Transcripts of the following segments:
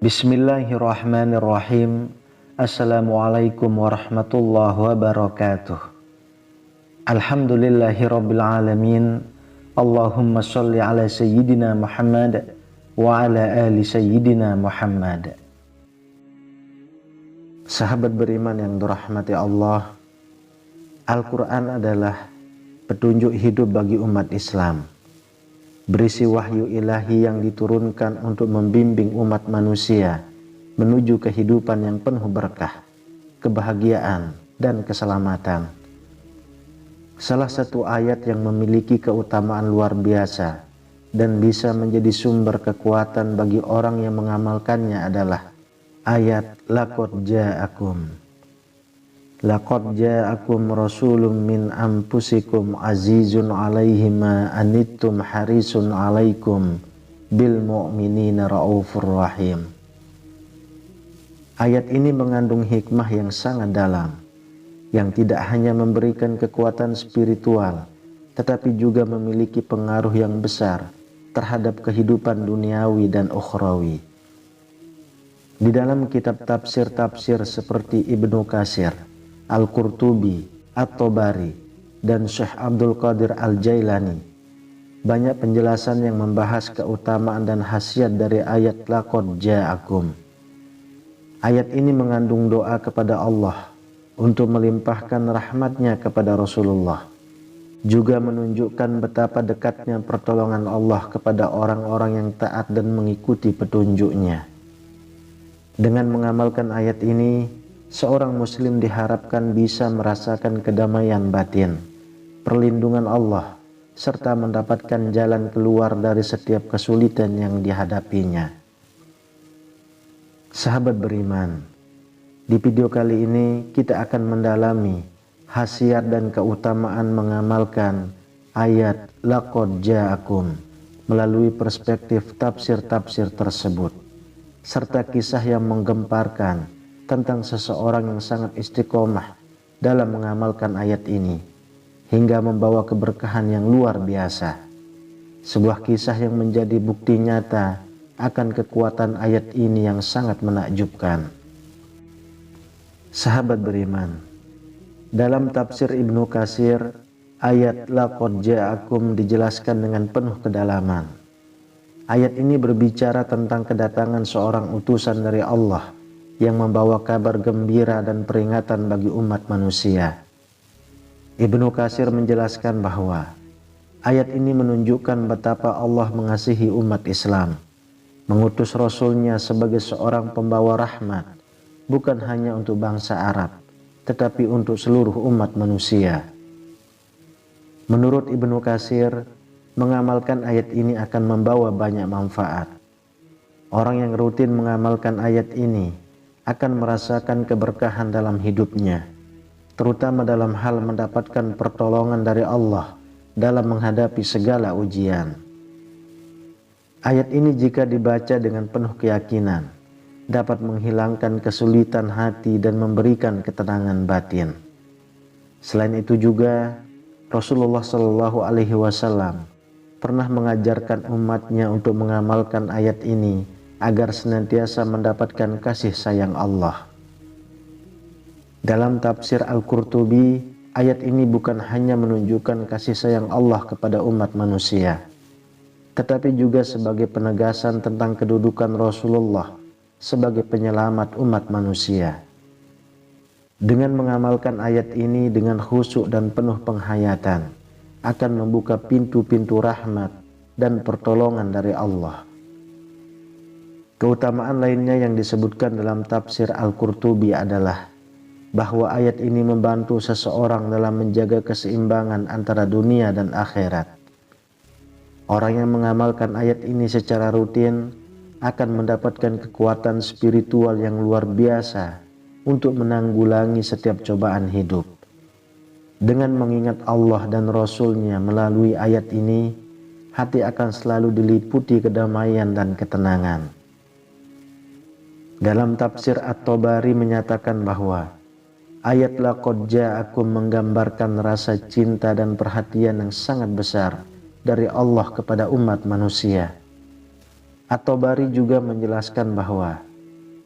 Bismillahirrahmanirrahim. Assalamualaikum warahmatullahi wabarakatuh. Alhamdulillahirabbil alamin. Allahumma sholli ala sayyidina Muhammad wa ala ali sayyidina Muhammad. Sahabat beriman yang dirahmati Allah, Al-Quran adalah petunjuk hidup bagi umat Islam, berisi wahyu ilahi yang diturunkan untuk membimbing umat manusia menuju kehidupan yang penuh berkah, kebahagiaan, dan keselamatan. Salah satu ayat yang memiliki keutamaan luar biasa dan bisa menjadi sumber kekuatan bagi orang yang mengamalkannya adalah ayat Laqad ja'akum. Laqad ja'akum rasulun min anfusikum azizun alaihi ma anittum harisun alaikum bil mu'minina raufur rahim. Ayat ini mengandung hikmah yang sangat dalam, yang tidak hanya memberikan kekuatan spiritual, tetapi juga memiliki pengaruh yang besar terhadap kehidupan duniawi dan ukhrawi. Di dalam kitab tafsir-tafsir seperti Ibnu Katsir, Al-Qurtubi, At-Tabari, dan Syekh Abdul Qadir Al-Jailani, banyak penjelasan yang membahas keutamaan dan khasiat dari ayat Laqad ja'akum. Ayat ini mengandung doa kepada Allah untuk melimpahkan rahmatnya kepada Rasulullah, juga menunjukkan betapa dekatnya pertolongan Allah kepada orang-orang yang taat dan mengikuti petunjuknya. Dengan mengamalkan ayat ini, seorang muslim diharapkan bisa merasakan kedamaian batin, perlindungan Allah, serta mendapatkan jalan keluar dari setiap kesulitan yang dihadapinya. Sahabat beriman, di video kali ini kita akan mendalami khasiat dan keutamaan mengamalkan ayat Laqad ja'akum melalui perspektif tafsir-tafsir tersebut, serta kisah yang menggemparkan tentang seseorang yang sangat istiqomah dalam mengamalkan ayat ini hingga membawa keberkahan yang luar biasa. Sebuah kisah yang menjadi bukti nyata akan kekuatan ayat ini yang sangat menakjubkan. Sahabat beriman, dalam tafsir Ibnu Katsir, ayat Laqad ja'akum dijelaskan dengan penuh kedalaman. Ayat ini berbicara tentang kedatangan seorang utusan dari Allah yang membawa kabar gembira dan peringatan bagi umat manusia. Ibnu Katsir menjelaskan bahwa ayat ini menunjukkan betapa Allah mengasihi umat Islam, mengutus Rasulnya sebagai seorang pembawa rahmat, bukan hanya untuk bangsa Arab, tetapi untuk seluruh umat manusia. Menurut Ibnu Katsir, mengamalkan ayat ini akan membawa banyak manfaat. Orang yang rutin mengamalkan ayat ini akan merasakan keberkahan dalam hidupnya, terutama dalam hal mendapatkan pertolongan dari Allah dalam menghadapi segala ujian. Ayat ini jika dibaca dengan penuh keyakinan, dapat menghilangkan kesulitan hati dan memberikan ketenangan batin. Selain itu juga, Rasulullah Shallallahu Alaihi Wasallam pernah mengajarkan umatnya untuk mengamalkan ayat ini agar senantiasa mendapatkan kasih sayang Allah. Dalam tafsir Al-Qurtubi, ayat ini bukan hanya menunjukkan kasih sayang Allah kepada umat manusia, tetapi juga sebagai penegasan tentang kedudukan Rasulullah sebagai penyelamat umat manusia. Dengan mengamalkan ayat ini dengan khusyuk dan penuh penghayatan, akan membuka pintu-pintu rahmat dan pertolongan dari Allah. Keutamaan lainnya yang disebutkan dalam tafsir Al-Qurtubi adalah bahwa ayat ini membantu seseorang dalam menjaga keseimbangan antara dunia dan akhirat. Orang yang mengamalkan ayat ini secara rutin akan mendapatkan kekuatan spiritual yang luar biasa untuk menanggulangi setiap cobaan hidup. Dengan mengingat Allah dan Rasul-Nya melalui ayat ini, hati akan selalu diliputi kedamaian dan ketenangan. Dalam tafsir At-Tabari menyatakan bahwa ayat Laqad ja'akum menggambarkan rasa cinta dan perhatian yang sangat besar dari Allah kepada umat manusia. At-Tabari juga menjelaskan bahwa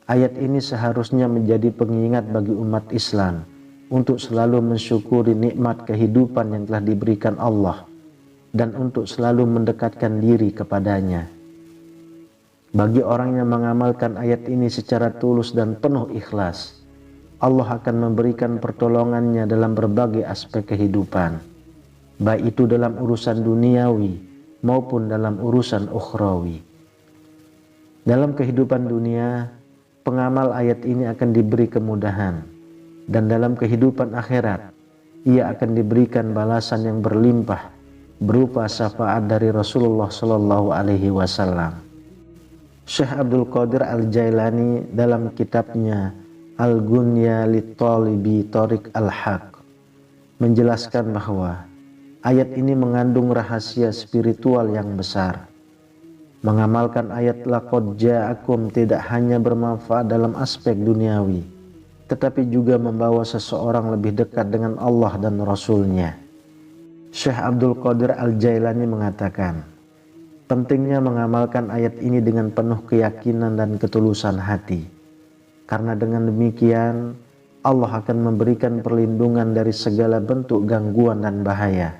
Ayat ini seharusnya menjadi pengingat bagi umat Islam untuk selalu mensyukuri nikmat kehidupan yang telah diberikan Allah dan untuk selalu mendekatkan diri kepadanya. Bagi orang yang mengamalkan ayat ini secara tulus dan penuh ikhlas, Allah akan memberikan pertolongannya dalam berbagai aspek kehidupan, baik itu dalam urusan duniawi maupun dalam urusan ukhrawi. Dalam kehidupan dunia, pengamal ayat ini akan diberi kemudahan, dan dalam kehidupan akhirat, ia akan diberikan balasan yang berlimpah berupa syafaat dari Rasulullah Shallallahu Alaihi Wasallam. Syekh Abdul Qadir Al-Jailani dalam kitabnya Al-Gunya Lit-Talibi Thariq Al-Haq menjelaskan bahwa ayat ini mengandung rahasia spiritual yang besar. Mengamalkan ayat laqad ja'akum tidak hanya bermanfaat dalam aspek duniawi, tetapi juga membawa seseorang lebih dekat dengan Allah dan Rasul-Nya. Syekh Abdul Qadir Al-Jailani mengatakan, pentingnya mengamalkan ayat ini dengan penuh keyakinan dan ketulusan hati. Karena dengan demikian, Allah akan memberikan perlindungan dari segala bentuk gangguan dan bahaya,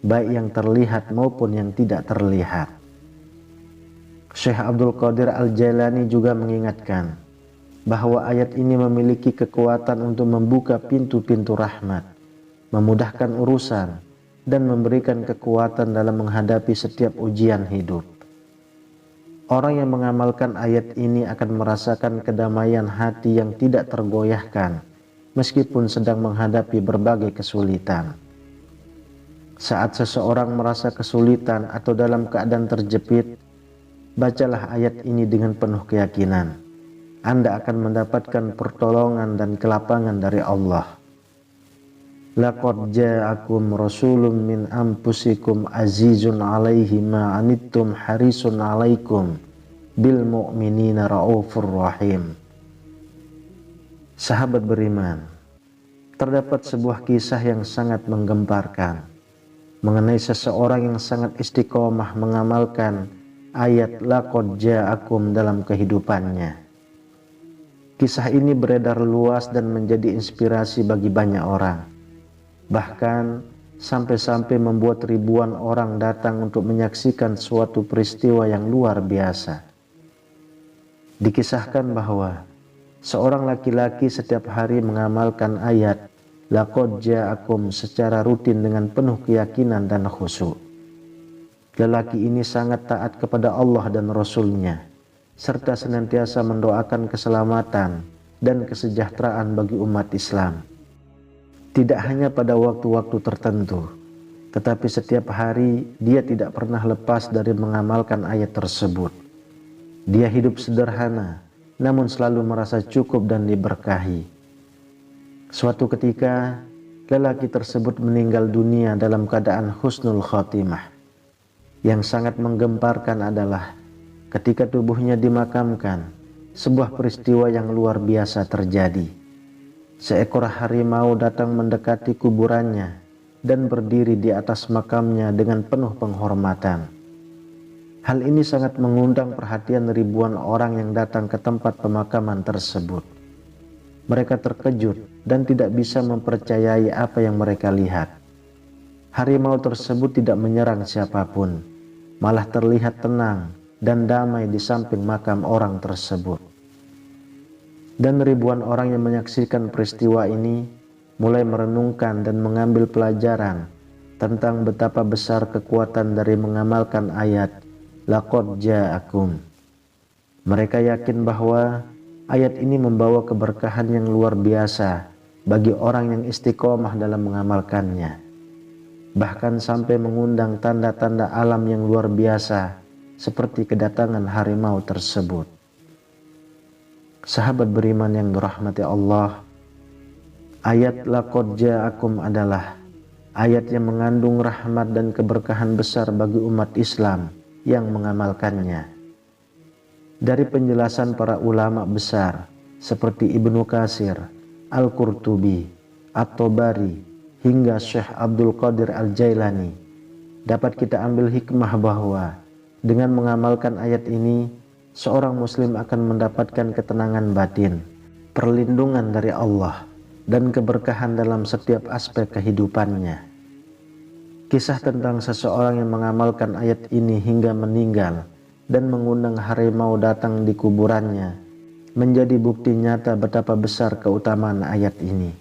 baik yang terlihat maupun yang tidak terlihat. Syekh Abdul Qadir Al-Jailani juga mengingatkan bahwa ayat ini memiliki kekuatan untuk membuka pintu-pintu rahmat, memudahkan urusan, dan memberikan kekuatan dalam menghadapi setiap ujian hidup. Orang yang mengamalkan ayat ini akan merasakan kedamaian hati yang tidak tergoyahkan meskipun sedang menghadapi berbagai kesulitan. Saat seseorang merasa kesulitan atau dalam keadaan terjepit, bacalah ayat ini dengan penuh keyakinan. Anda akan mendapatkan pertolongan dan kelapangan dari Allah. Laqad ja'akum rasulun min anfusikum azizun 'alaihi ma 'anittum harisun 'alaikum bil mu'minina raufur rahim. Sahabat beriman, terdapat sebuah kisah yang sangat menggemparkan mengenai seseorang yang sangat istiqomah mengamalkan ayat laqad ja'akum dalam kehidupannya. Kisah ini beredar luas dan menjadi inspirasi bagi banyak orang. Bahkan sampai-sampai membuat ribuan orang datang untuk menyaksikan suatu peristiwa yang luar biasa. Dikisahkan bahwa seorang laki-laki setiap hari mengamalkan ayat laqad ja'akum secara rutin dengan penuh keyakinan dan khusyuk. Lelaki ini sangat taat kepada Allah dan Rasul-Nya, serta senantiasa mendoakan keselamatan dan kesejahteraan bagi umat Islam. Tidak hanya pada waktu-waktu tertentu, tetapi setiap hari dia tidak pernah lepas dari mengamalkan ayat tersebut. Dia hidup sederhana, namun selalu merasa cukup dan diberkahi. Suatu ketika, lelaki tersebut meninggal dunia dalam keadaan husnul khotimah. Yang sangat menggemparkan adalah ketika tubuhnya dimakamkan, sebuah peristiwa yang luar biasa terjadi. Seekor harimau datang mendekati kuburannya dan berdiri di atas makamnya dengan penuh penghormatan. Hal ini sangat mengundang perhatian ribuan orang yang datang ke tempat pemakaman tersebut. Mereka terkejut dan tidak bisa mempercayai apa yang mereka lihat. Harimau tersebut tidak menyerang siapapun, malah terlihat tenang dan damai di samping makam orang tersebut. Dan ribuan orang yang menyaksikan peristiwa ini mulai merenungkan dan mengambil pelajaran tentang betapa besar kekuatan dari mengamalkan ayat laqad ja'akum. Mereka yakin bahwa ayat ini membawa keberkahan yang luar biasa bagi orang yang istiqomah dalam mengamalkannya, bahkan sampai mengundang tanda-tanda alam yang luar biasa seperti kedatangan harimau tersebut. Sahabat beriman yang dirahmati Allah, ayat laqad ja'akum adalah ayat yang mengandung rahmat dan keberkahan besar bagi umat Islam yang mengamalkannya. Dari penjelasan para ulama besar seperti Ibnu Katsir, Al-Qurtubi, At-Tabari, hingga Syekh Abdul Qadir Al-Jailani, dapat kita ambil hikmah bahwa dengan mengamalkan ayat ini, seorang muslim akan mendapatkan ketenangan batin, perlindungan dari Allah, dan keberkahan dalam setiap aspek kehidupannya. Kisah tentang seseorang yang mengamalkan ayat ini hingga meninggal dan mengundang harimau datang di kuburannya menjadi bukti nyata betapa besar keutamaan ayat ini.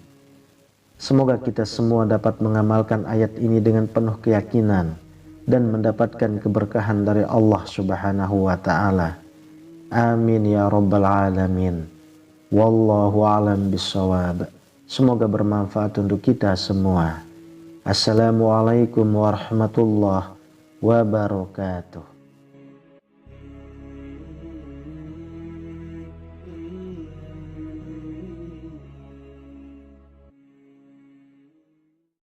Semoga kita semua dapat mengamalkan ayat ini dengan penuh keyakinan dan mendapatkan keberkahan dari Allah Subhanahu wa Ta'ala. Amin ya Rabbal Alamin. Wallahu a'lam bishawab. Semoga bermanfaat untuk kita semua. Assalamualaikum warahmatullahi wabarakatuh.